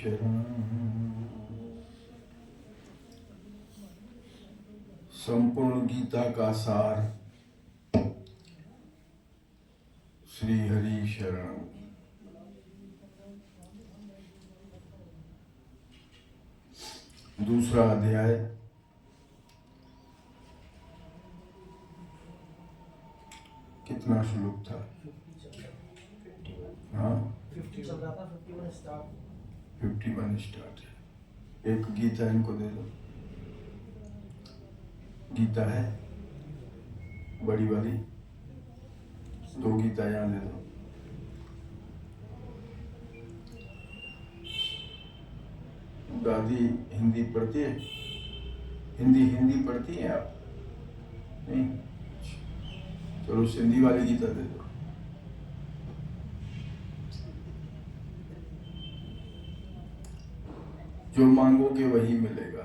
शरणं। संपूर्ण गीता का सार श्री हरि शरण। दूसरा अध्याय कितना श्लोक था? हाँ, 50 चल रहा था, 51 स्टार्ट। 51 स्टार्ट है। एक गीता इनको दे दो। गीता है बड़ी वाली, 2 गीता यहाँ दे दो। दादी हिंदी पढ़ती है? हिंदी पढ़ती हैं आप? नहीं? चलो सिंधी वाली गीता दे दो। जो मांगोगे वही मिलेगा।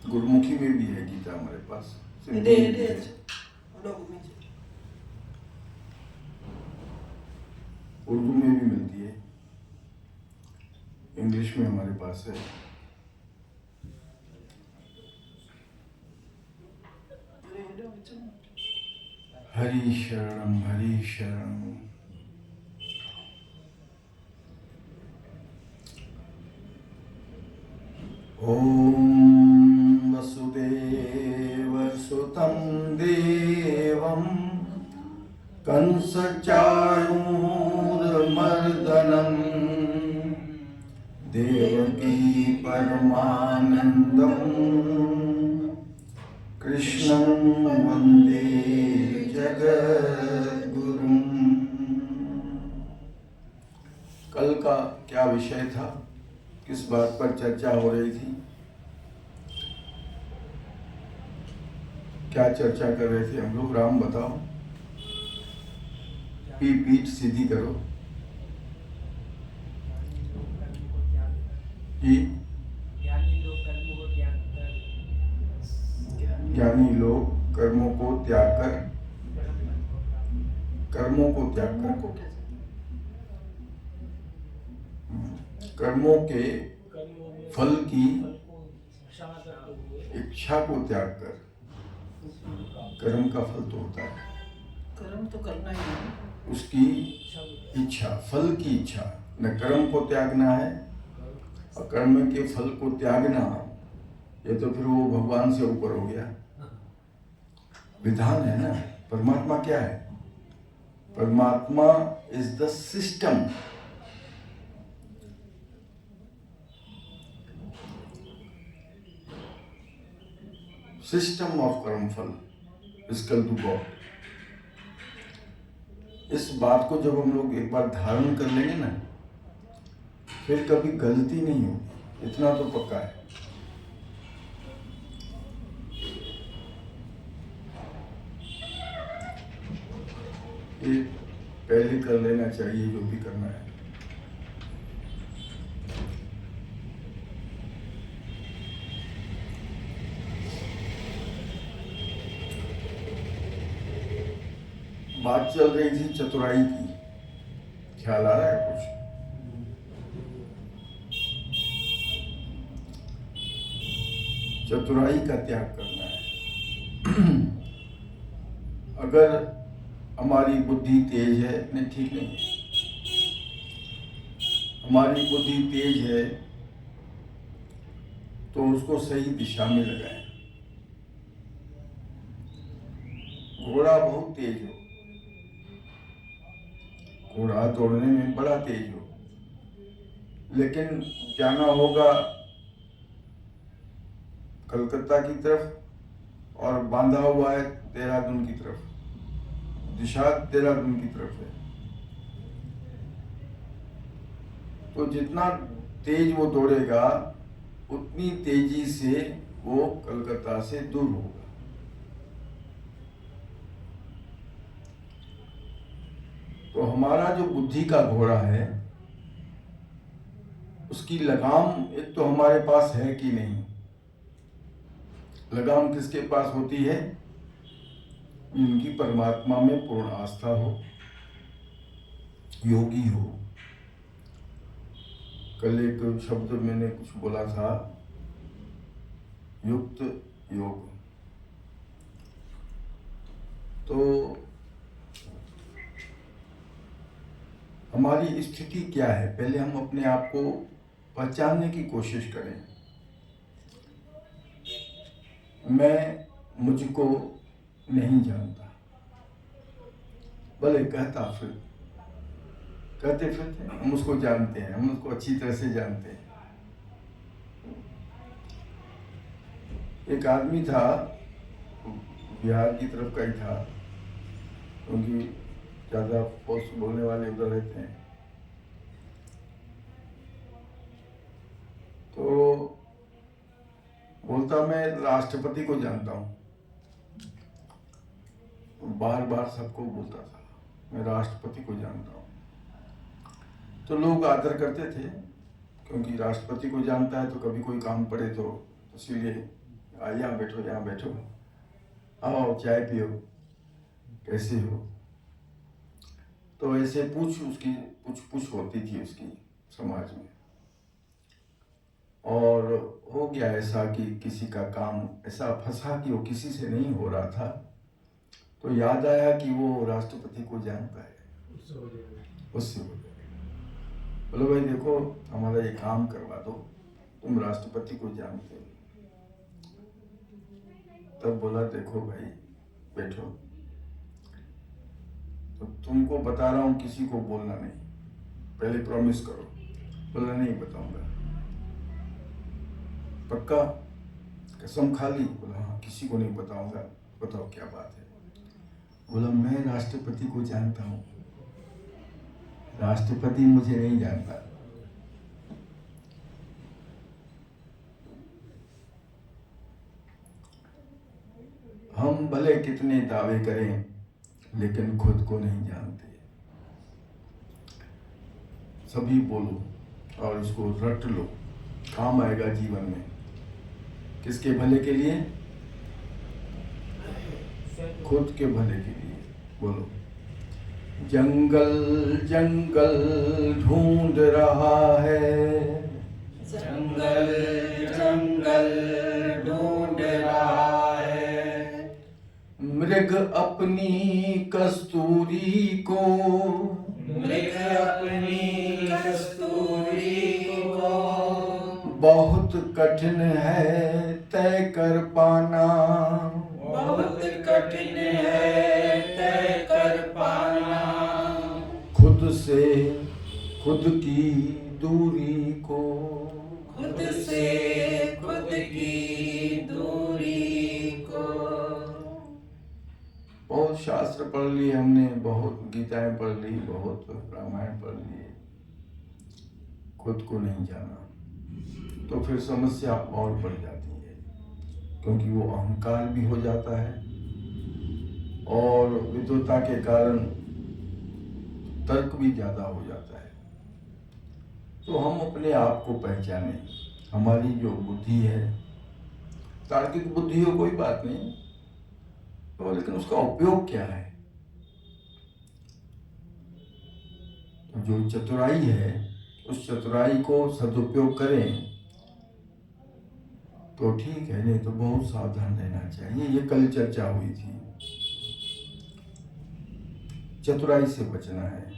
गुरुमुखी में भी है गीता हमारे पास, सिंधी में भी है। उर्दू में भी मिलती है, इंग्लिश में हमारे पास है। हरि शरणम हरि शरणम। ओम वसुदेव सुतं देवं कंसचाणूरमर्दनं देवकी परमानंदं कृष्णं वंदे जगद्गुरुं। कल का क्या विषय था? किस बात पर चर्चा हो रही थी? क्या चर्चा कर रहे थे हम लोग? राम बताओ। पीठ सीधी करो जी। ज्ञानी लोग कर्मों को त्याग कर कर्मों के फल की इच्छा को त्याग कर। कर्म का फल तो होता है, कर्म तो करना ही है, उसकी इच्छा, फल की इच्छा। न कर्म को त्यागना है और कर्म के फल को त्यागना, ये तो फिर वो भगवान से ऊपर हो गया। विधान है ना। परमात्मा क्या है? परमात्मा is the system. System of कर्म फल इज कल टू गॉड। इस बात को जब हम लोग एक बार धारण कर लेंगे ना, फिर कभी गलती नहीं होगी, इतना तो पक्का है। ये पहले कर लेना चाहिए जो भी करना है। बात चल रही थी चतुराई की, ख्याल आ रहा है कुछ? चतुराई का त्याग करना है। अगर हमारी बुद्धि तेज है, नहीं ठीक नहीं है, हमारी बुद्धि तेज है तो उसको सही दिशा में लगाएं। घोड़ा बहुत तेज हो, घोड़ा दौड़ने में बड़ा तेज हो, लेकिन जाना होगा कलकत्ता की तरफ और बांधा हुआ है देहरादून की तरफ, दिशा देहरादून की तरफ है, तो जितना तेज वो दौड़ेगा उतनी तेजी से वो कलकत्ता से दूर होगा। तो हमारा जो बुद्धि का घोड़ा है, उसकी लगाम एक तो हमारे पास है कि नहीं? लगाम किसके पास होती है? जिनकी परमात्मा में पूर्ण आस्था हो, योगी हो, कल एक शब्द मैंने कुछ बोला था, युक्त योग। तो हमारी स्थिति क्या है, पहले हम अपने आप को पहचानने की कोशिश करें। मैं मुझको नहीं जानता, भले कहते फिरते हम उसको जानते हैं, हम उसको अच्छी तरह से जानते हैं। एक आदमी था, बिहार की तरफ का ही था, क्योंकि ज़्यादा पोस्ट बोलने वाले उधर रहते हैं। तो बोलता मैं राष्ट्रपति को जानता हूँ, बार बार सबको बोलता था मैं राष्ट्रपति को जानता हूँ। तो लोग आदर करते थे, क्योंकि राष्ट्रपति को जानता है तो कभी कोई काम पड़े तो इसीलिए यहाँ बैठो, यहाँ बैठो, आओ चाय पियो, कैसे हो। तो ऐसे उसकी पूछ होती थी उसकी समाज में। और हो गया ऐसा कि किसी का काम ऐसा फंसा कि वो किसी से नहीं हो रहा था, तो याद आया कि वो राष्ट्रपति को जानता है, उससे हो जाएगा। बोलो भाई देखो, हमारा ये काम करवा दो, तुम राष्ट्रपति को जानते हो। तब बोला देखो भाई बैठो, तो तुमको बता रहा हूँ किसी को बोलना नहीं, पहले प्रॉमिस करो। बोला नहीं बताऊंगा। पक्का? कसम खा ली? बोला हाँ किसी को नहीं बताऊंगा। बताओ क्या बात है? बोला मैं राष्ट्रपति को जानता हूँ, राष्ट्रपति मुझे नहीं जानता। हम भले कितने दावे करें लेकिन खुद को नहीं जानते। सभी बोलो और इसको रट लो, काम आएगा जीवन में। किसके भले के लिए? खुद के भले के लिए। बोलो, जंगल जंगल ढूंढ रहा है, जंगल जंगल ढूंढ रहा है, मृग अपनी कस्तूरी को, मृग अपनी कस्तूरी को, बहुत कठिन है तय कर पाना, बहुत कठिन है तय कर पाना, खुद से खुद की दूरी को, खुद से खुद की दूरी को। बहुत शास्त्र पढ़ लिए हमने, बहुत गीताएं पढ़ ली, बहुत रामायण पढ़ लिए, खुद को नहीं जाना तो फिर समस्या और बढ़ जाती है, क्योंकि वो अहंकार भी हो जाता है और विद्वता के कारण तर्क भी ज्यादा हो जाता है। तो हम अपने आप को पहचानें। हमारी जो बुद्धि है, तार्किक बुद्धि हो कोई बात नहीं, तो लेकिन उसका उपयोग क्या है? जो चतुराई है उस चतुराई को सदुपयोग करें तो ठीक है, नहीं तो बहुत सावधान रहना चाहिए। ये कल चर्चा हुई थी, चतुराई से बचना है।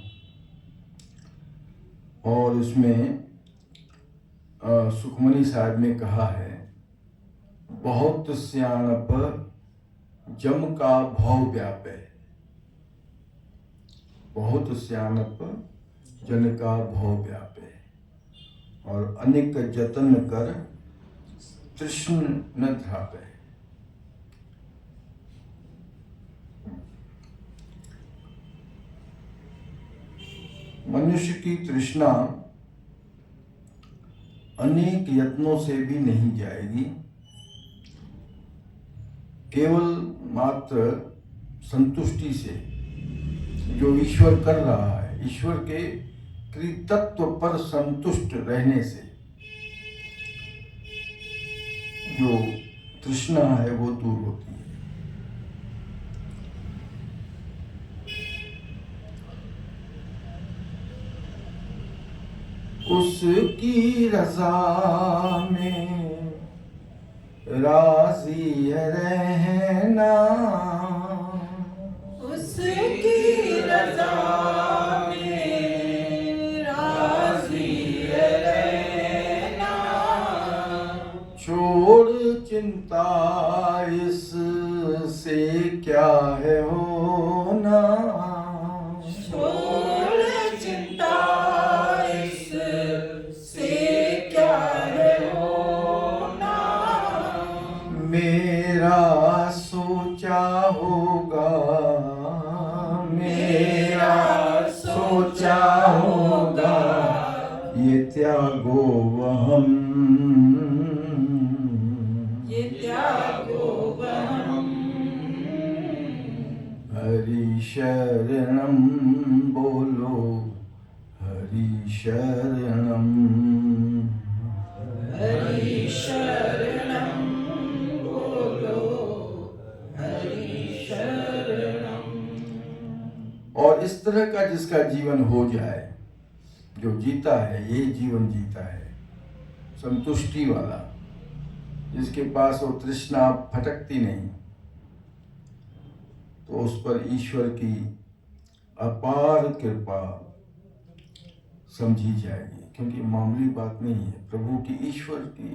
और उसमें सुखमनी साहब ने कहा है, बहुत सियाणप जम का भव व्यापे, बहुत सियाणप जन का भव व्यापे, और अनेक जतन कर तृष्ण न ध्यापे। मनुष्य की तृष्णा अनेक यत्नों से भी नहीं जाएगी, केवल मात्र संतुष्टि से, जो ईश्वर कर रहा है, ईश्वर के कृतत्व पर संतुष्ट रहने से जो तृष्णा है वो दूर होती है। उसकी रज़ा में राज़ी है रहना, उसकी रज़ा में राज़ी है रहना, छोड़ चिंता इससे क्या है होना, छोड़ चिंता इससे क्या है होना, मेरा सोचा होगा, मेरा सोचा होगा, ये त्यागो वहम, ये त्यागो वहम, हरि शरणम बोलो, हरि शरणम, हरि शरणम बोलो, हरि शरणम। और इस तरह का जिसका जीवन हो जाए, जो जीता है ये जीवन जीता है, संतुष्टि वाला, जिसके पास वो तृष्णा फटकती नहीं, तो उस पर ईश्वर की अपार कृपा समझी जाएगी। क्योंकि मामूली बात नहीं है, प्रभु की, ईश्वर की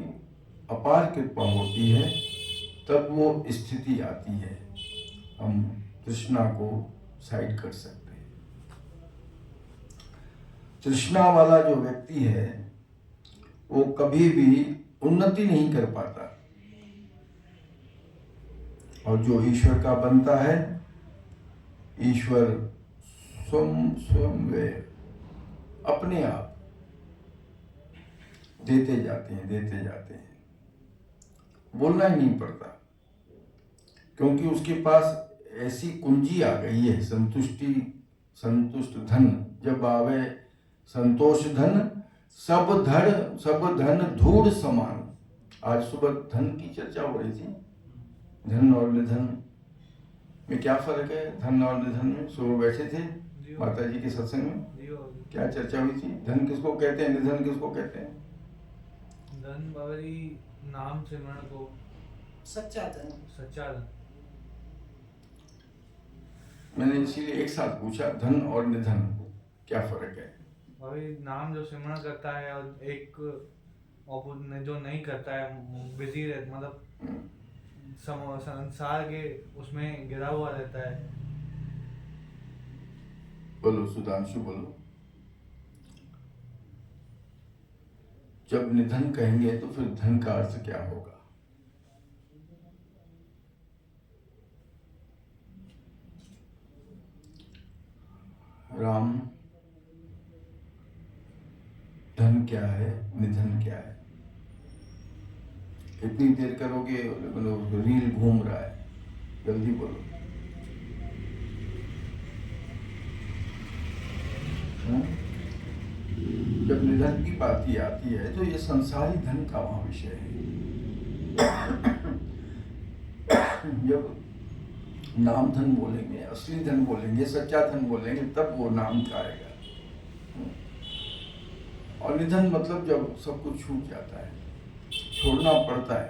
अपार कृपा होती है तब वो स्थिति आती है, हम तृष्णा को साइड कर सकते हैं। तृष्णा वाला जो व्यक्ति है वो कभी भी उन्नति नहीं कर पाता, और जो ईश्वर का बनता है, ईश्वर स्वयं वे अपने आप देते जाते हैं, बोलना ही नहीं पड़ता, क्योंकि उसके पास ऐसी कुंजी आ गई है, संतुष्ट धन जब आवे, संतोष धन सब धन धूड़ समान। आज सुबह धन की चर्चा हो रही थी, धन और निधन में क्या फर्क है, धन और निधन में। सुबह बैठे थे माता जी के सत्संग में, क्या चर्चा हुई थी, धन किसको कहते हैं, निधन किसको कहते हैं? धन बाबरी नाम सिमरण को सच्चा धन, सच्चा धन। मैंने इसीलिए एक साथ पूछा, धन और निधन क्या फर्क है? बाबरी नाम जो सिमरण करता है और एक जो नहीं करता है, बिजी रहता, मतलब संसार के उसमें गिरा हुआ रहता है। बोलो सुधांशु, बोलो। जब निधन कहेंगे तो फिर धन का अर्थ क्या होगा? राम, धन क्या है, निधन क्या है? इतनी देर करोगे, बोलो रील घूम रहा है, जल्दी बोलो। जब निधन की बात ही आती है तो ये संसारी धन का वहां विषय है। जब नाम धन बोलेंगे, असली धन बोलेंगे, सच्चा धन बोलेंगे, तब वो नाम का आएगा। और निधन मतलब जब सब कुछ छूट जाता है, छोड़ना पड़ता है,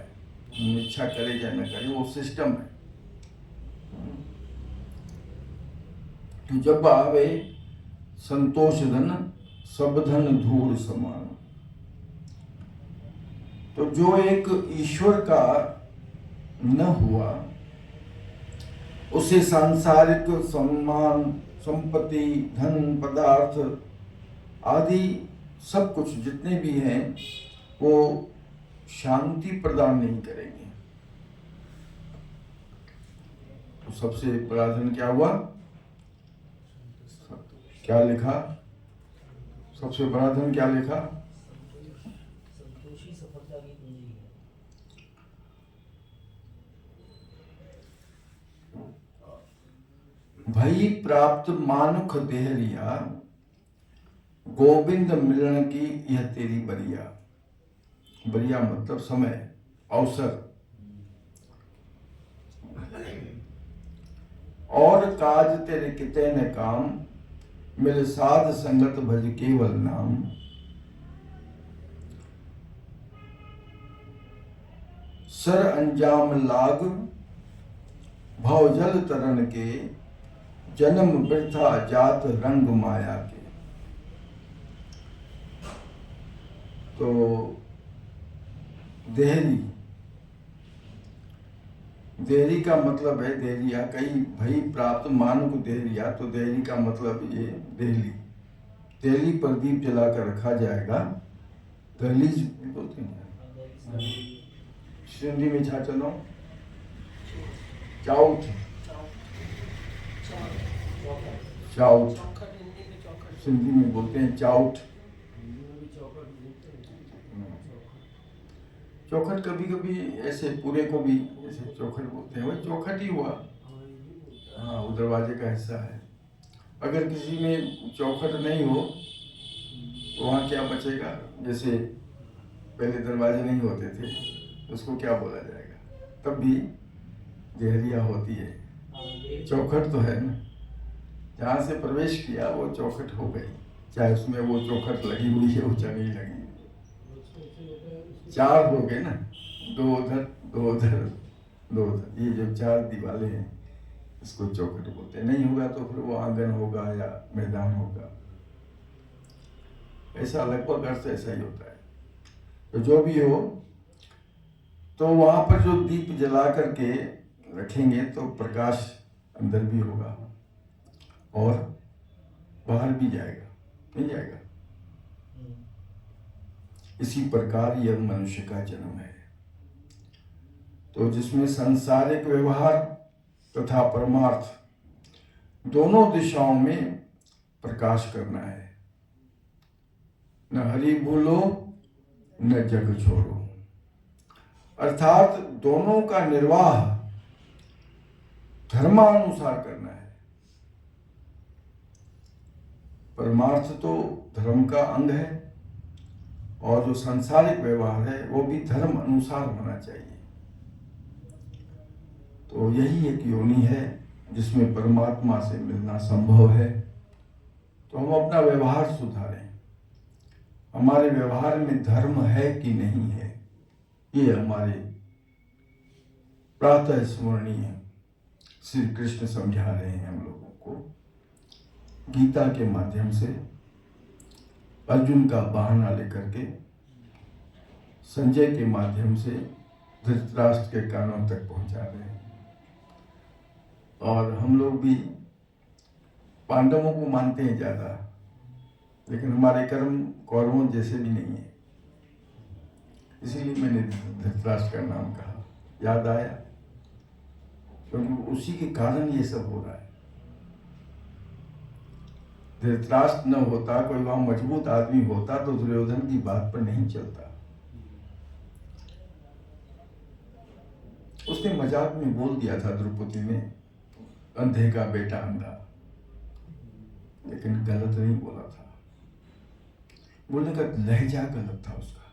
हम इच्छा करे या न करे, वो सिस्टम है। तो जब आवे संतोष धन सब धन धूड़ समान, तो जो एक ईश्वर का न हुआ, उसे सांसारिक सम्मान, संपत्ति, धन, पदार्थ आदि सब कुछ जितने भी हैं वो शांति प्रदान नहीं करेंगे। तो सबसे बड़ा धन क्या हुआ? क्या लिखा? सबसे बड़ा धन क्या लिखा? संतोषी सफलता की कुंजी है। भई प्राप्त मानुख देहरिया, गोविंद मिलन की यह तेरी बरिया। बरिया मतलब समय, अवसर। और काज तेरे किते न काम, मिल साध संगत भज केवल नाम। सर अंजाम लाग भव जल तरन के, जन्म वृथा जात रंग माया के। तो देहरी, देहरी का मतलब है देहरिया, कई भई प्राप्त मानुक देहरिया। तो देहरी का मतलब ये देहली, देहली पर दीप जलाकर रखा जाएगा। दहलीज भी बोलते हैं सिंधी में, छा चलो चाउथ, चाउथ चौखट हिंदी में चौखट। सिंधी में बोलते हैं चाउथ। चौखट कभी कभी ऐसे पूरे को भी ऐसे चौखट बोलते हैं, वही चौखट ही हुआ। हाँ, वो दरवाजे का हिस्सा है। अगर किसी में चौखट नहीं हो तो वहाँ क्या बचेगा? जैसे पहले दरवाजे नहीं होते थे, उसको क्या बोला जाएगा? तब भी देहरिया होती है। चौखट तो है ना, जहाँ से प्रवेश किया वो चौखट हो गई, चाहे उसमें वो चौखट लगी हुई है ऊंचा नहीं लगी। चार हो गए ना, दो उधर दो उधर दो उधर, ये जो चार दीवारें हैं इसको चौखट बोलते हैं। नहीं होगा तो फिर वो आंगन होगा या मैदान होगा, ऐसा लगभग अर्थ ऐसा ही होता है। तो जो भी हो, तो वहां पर जो दीप जला करके रखेंगे तो प्रकाश अंदर भी होगा और बाहर भी जाएगा, नहीं जाएगा। इसी प्रकार यह मनुष्य का जन्म है, तो जिसमें सांसारिक व्यवहार तथा परमार्थ दोनों दिशाओं में प्रकाश करना है। न हरि भूलो न जग छोड़ो, अर्थात दोनों का निर्वाह धर्मानुसार करना है। परमार्थ तो धर्म का अंग है और जो सांसारिक व्यवहार है वो भी धर्म अनुसार होना चाहिए। तो यही एक योनि है जिसमें परमात्मा से मिलना संभव है। तो हम अपना व्यवहार सुधारें। हमारे व्यवहार में धर्म है कि नहीं है, ये हमारे प्रातः स्मरणीय श्री कृष्ण समझा रहे हैं हम लोगों को गीता के माध्यम से। अर्जुन का बहाना लेकर के संजय के माध्यम से धृतराष्ट्र के कानों तक पहुंचा रहे हैं। और हम लोग भी पांडवों को मानते हैं ज्यादा, लेकिन हमारे कर्म कौरवों जैसे भी नहीं है। इसीलिए मैंने धृतराष्ट्र का नाम कहा, याद आया, क्योंकि उसी के कारण ये सब हो रहा है। धृतराष्ट्र न होता, कोई वहां मजबूत आदमी होता तो दुर्योधन की बात पर नहीं चलता। उसने मजाक में बोल दिया था द्रौपदी ने, अंधे का बेटा अंधा, लेकिन गलत नहीं बोला था। बोलने का लहजा गलत था उसका।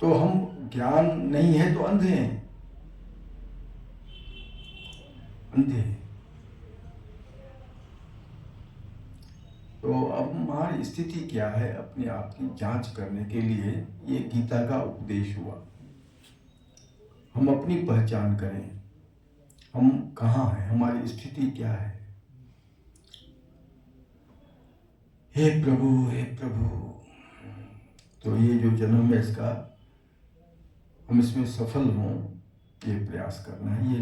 तो हम ज्ञान नहीं है तो अंधे हैं, अंधे हैं। तो अब हमारी स्थिति क्या है, अपने आप की जांच करने के लिए ये गीता का उपदेश हुआ। हम अपनी पहचान करें, हम कहाँ हैं, हमारी स्थिति क्या है। हे प्रभु, हे प्रभु। तो ये जो जन्म है इसका हम इसमें सफल हों, ये प्रयास करना है, ये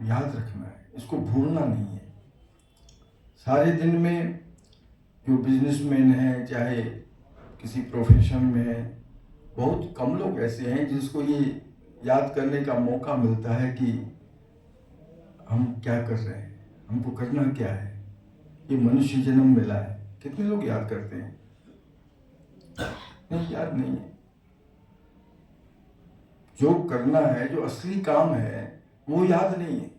याद रखना है, इसको भूलना नहीं है। सारे दिन में जो बिजनेसमैन है, चाहे किसी प्रोफेशन में है, बहुत कम लोग ऐसे हैं जिसको ये याद करने का मौका मिलता है कि हम क्या कर रहे हैं, हमको करना क्या है, ये मनुष्य जन्म मिला है। कितने लोग याद करते हैं? नहीं, याद नहीं है। जो करना है, जो असली काम है, वो याद नहीं है।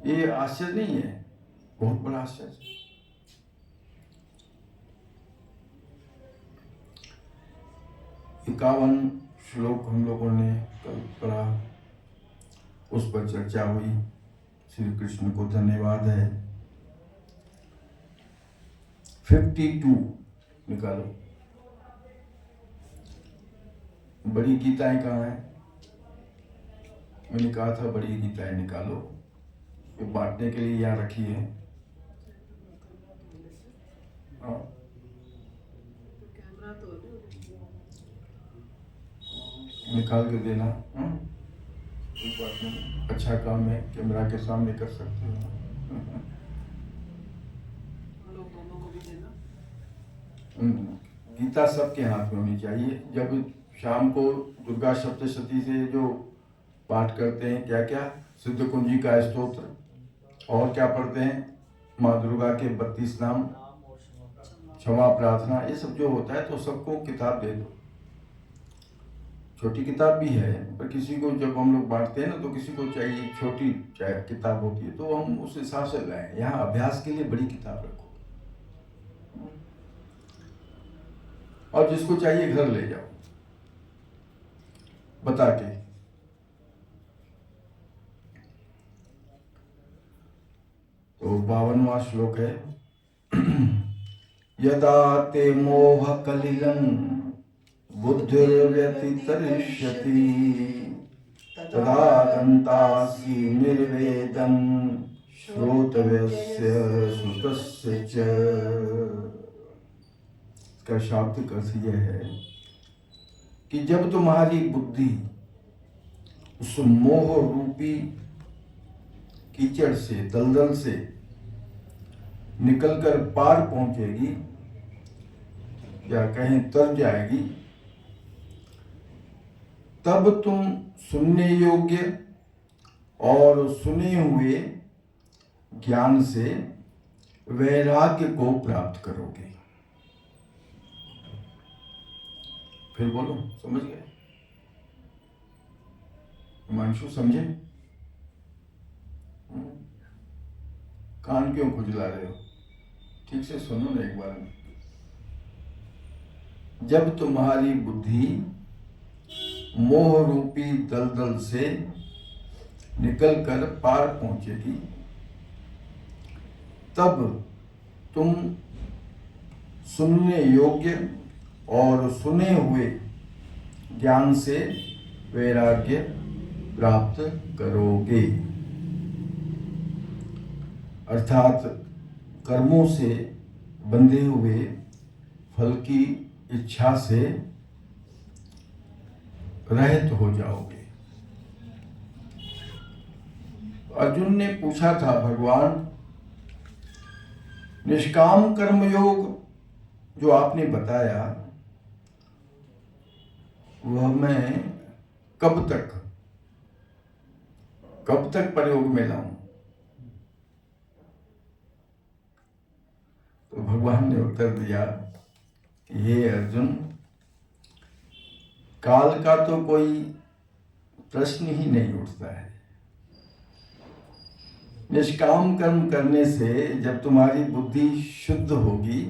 ये आश्चर्य नहीं है, बहुत बड़ा आश्चर्य। 51 श्लोक हम लोगों ने कल पढ़ा, उस पर चर्चा हुई। श्री कृष्ण को धन्यवाद है। 52 निकालो। बड़ी गीताएं कहाँ हैं? मैंने कहा था बड़ी गीताएं निकालो, ये बांटने के लिए यहाँ रखी है। हाँ, निकाल के देना। हाँ? कोई बात नहीं, अच्छा काम है, कैमरा के सामने कर सकते हो। गीता सबके हाथ में होनी चाहिए। जब शाम को दुर्गा सप्तशती से जो पाठ करते हैं, क्या क्या सिद्ध कुंजी का स्तोत्र, और क्या पढ़ते हैं, माँ दुर्गा के 32 नाम, क्षमा प्रार्थना, ये सब जो होता है, तो सबको किताब दे दो। छोटी किताब भी है, पर किसी को जब हम लोग बांटते हैं ना, तो किसी को चाहिए छोटी चाहे किताब होती है, तो हम उस हिसाब से लाएं। यहाँ अभ्यास के लिए बड़ी किताब रखो, और जिसको चाहिए घर ले जाओ बता के। तो 52वां श्लोक है, यदा ते मोह कलिलं बुद्धिर्व्यतितरिष्यति तदा गन्तासि निर्वेदं श्रोतव्यस्य श्रुतस्य च। इसका शाब्दिक अर्थ यह है कि जब तुम्हारी बुद्धि उस मोह रूपी कीचड़ से, दलदल से निकलकर पार पहुंचेगी, या कहीं तर जाएगी, तब तुम सुनने योग्य और सुने हुए ज्ञान से वैराग्य को प्राप्त करोगे। फिर बोलो, समझ गए? हिमांशु समझे? कान क्यों खुजला रहे हो? ठीक से सुनो ना एक बार। जब तुम्हारी बुद्धि मोह रूपी दलदल से निकलकर पार पहुंचेगी, तब तुम सुनने योग्य और सुने हुए ज्ञान से वैराग्य प्राप्त करोगे। अर्थात कर्मों से बंधे हुए फल की इच्छा से रहित हो जाओगे। अर्जुन ने पूछा था, भगवान निष्काम कर्म योग जो आपने बताया, वह मैं कब तक प्रयोग में लाऊं? तो भगवान ने उत्तर दिया, हे अर्जुन, काल का तो कोई प्रश्न ही नहीं उठता है। निष्काम कर्म करने से जब तुम्हारी बुद्धि शुद्ध होगी,